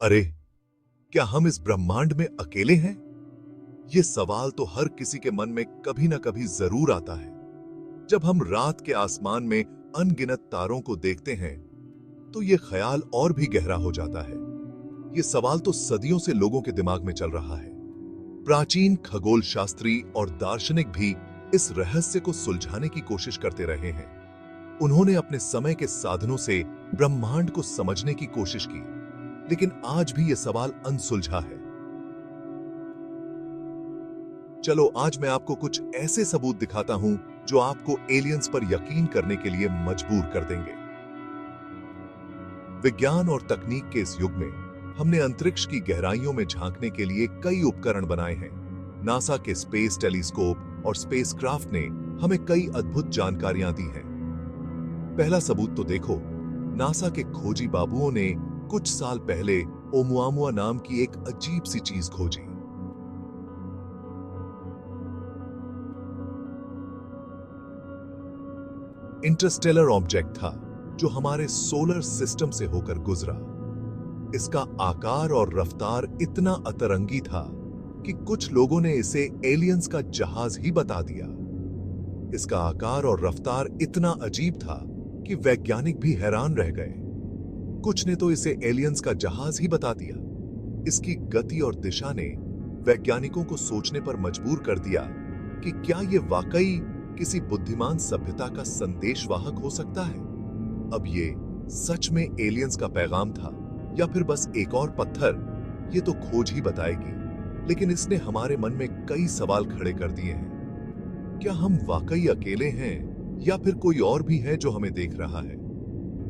अरे, क्या हम इस ब्रह्मांड में अकेले हैं? ये सवाल तो हर किसी के मन में कभी ना कभी जरूर आता है। जब हम रात के आसमान में अनगिनत तारों को देखते हैं, तो ये ख्याल और भी गहरा हो जाता है। ये सवाल तो सदियों से लोगों के दिमाग में चल रहा है। प्राचीन खगोल शास्त्री और दार्शनिक भी इस रहस्य को सुलझाने की कोशिश करते रहे हैं। उन्होंने अपने समय के साधनों से ब्रह्मांड को समझने की कोशिश की, लेकिन आज भी यह सवाल अनसुलझा है। चलो आज मैं आपको कुछ ऐसे सबूत दिखाता हूं जो आपको एलियंस पर यकीन करने के लिए मजबूर कर देंगे। विज्ञान और तकनीक के इस युग में हमने अंतरिक्ष की गहराइयों में झांकने के लिए कई उपकरण बनाए हैं। नासा के स्पेस टेलीस्कोप और स्पेसक्राफ्ट ने हमें कई अद्भुत जानकारियां दी हैं। पहला सबूत तो देखो, नासा के खोजी बाबुओं ने कुछ साल पहले ओमुआमुआ नाम की एक अजीब सी चीज खोजी। इंटरस्टेलर ऑब्जेक्ट था जो हमारे सोलर सिस्टम से होकर गुजरा। इसका आकार और रफ्तार इतना अतरंगी था कि कुछ लोगों ने इसे एलियंस का जहाज ही बता दिया। इसका आकार और रफ्तार इतना अजीब था कि वैज्ञानिक भी हैरान रह गए। कुछ ने तो इसे एलियंस का जहाज ही बता दिया। इसकी गति और दिशा ने वैज्ञानिकों को सोचने पर मजबूर कर दिया कि क्या यह वाकई किसी बुद्धिमान सभ्यता का संदेशवाहक हो सकता है। अब ये सच में एलियंस का पैगाम था या फिर बस एक और पत्थर, ये तो खोज ही बताएगी। लेकिन इसने हमारे मन में कई सवाल खड़े कर दिए हैं। क्या हम वाकई अकेले हैं या फिर कोई और भी है जो हमें देख रहा है?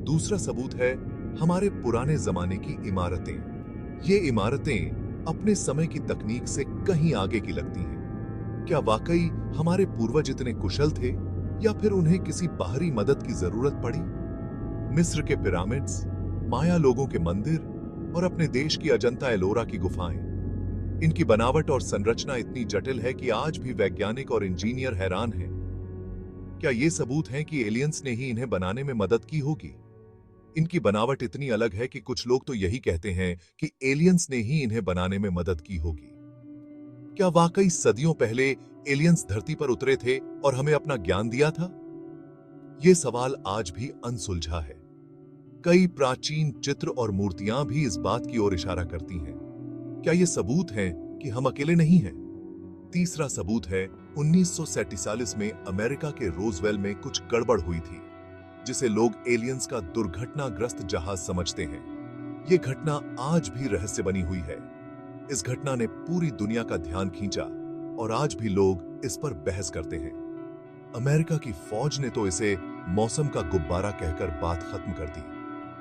दूसरा सबूत है हमारे पुराने जमाने की इमारतें। ये इमारतें अपने समय की तकनीक से कहीं आगे की लगती हैं। क्या वाकई हमारे पूर्वज इतने कुशल थे या फिर उन्हें किसी बाहरी मदद की जरूरत पड़ी? मिस्र के पिरामिड्स, माया लोगों के मंदिर और अपने देश की अजंता एलोरा की गुफाएं, इनकी बनावट और संरचना इतनी जटिल है कि आज भी वैज्ञानिक और इंजीनियर हैरान हैं। क्या ये सबूत हैं कि एलियंस ने ही इन्हें बनाने में मदद की होगी? इनकी बनावट इतनी अलग है कि कुछ लोग तो यही कहते हैं कि एलियंस ने ही इन्हें बनाने में मदद की होगी। क्या वाकई सदियों पहले एलियंस धरती पर उतरे थे और हमें अपना ज्ञान दिया था? यह सवाल आज भी अनसुलझा है। कई प्राचीन चित्र और मूर्तियां भी इस बात की ओर इशारा करती हैं। क्या यह सबूत है कि हम अकेले नहीं हैं? तीसरा सबूत है 1947 में अमेरिका के रोजवेल में कुछ गड़बड़ हुई थी, जिसे लोग एलियंस का दुर्घटनाग्रस्त जहाज समझते हैं। यह घटना आज भी रहस्य बनी हुई है। इस घटना ने पूरी दुनिया का ध्यान खींचा और आज भी लोग इस पर बहस करते हैं। अमेरिका की फौज ने तो इसे मौसम का गुब्बारा कहकर बात खत्म कर दी,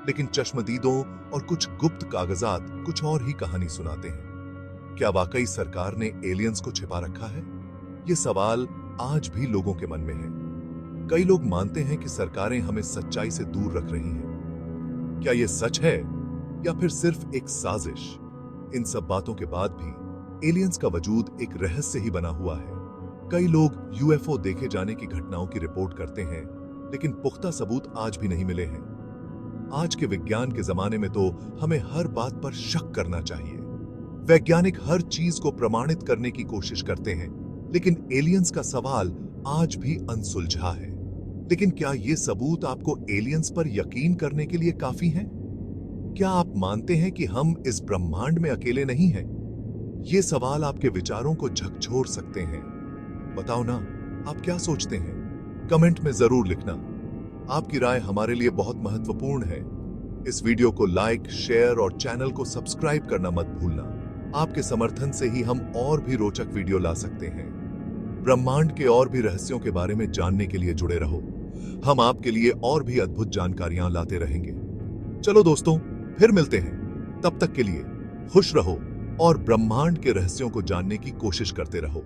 लेकिन चश्मदीदों और कुछ गुप्त कागजात कुछ और ही कहानी सुनाते हैं। क्या वाकई सरकार ने एलियंस को छिपा रखा है? ये सवाल आज भी लोगों के मन में है। कई लोग मानते हैं कि सरकारें हमें सच्चाई से दूर रख रही हैं। क्या यह सच है या फिर सिर्फ एक साजिश? इन सब बातों के बाद भी एलियंस का वजूद एक रहस्य ही बना हुआ है। कई लोग यूएफओ देखे जाने की घटनाओं की रिपोर्ट करते हैं, लेकिन पुख्ता सबूत आज भी नहीं मिले हैं। आज के विज्ञान के जमाने में तो हमें हर बात पर शक करना चाहिए। वैज्ञानिक हर चीज को प्रमाणित करने की कोशिश करते हैं, लेकिन एलियंस का सवाल आज भी अनसुलझा है। लेकिन क्या ये सबूत आपको एलियंस पर यकीन करने के लिए काफी हैं? क्या आप मानते हैं कि हम इस ब्रह्मांड में अकेले नहीं हैं? ये सवाल आपके विचारों को झकझोर सकते हैं। बताओ ना, आप क्या सोचते हैं? कमेंट में जरूर लिखना। आपकी राय हमारे लिए बहुत महत्वपूर्ण है। इस वीडियो को लाइक, शेयर और चैनल को सब्सक्राइब करना मत भूलना। आपके समर्थन से ही हम और भी रोचक वीडियो ला सकते हैं। ब्रह्मांड के और भी रहस्यों के बारे में जानने के लिए जुड़े रहो। हम आपके लिए और भी अद्भुत जानकारियां लाते रहेंगे। चलो दोस्तों, फिर मिलते हैं। तब तक के लिए खुश रहो और ब्रह्मांड के रहस्यों को जानने की कोशिश करते रहो।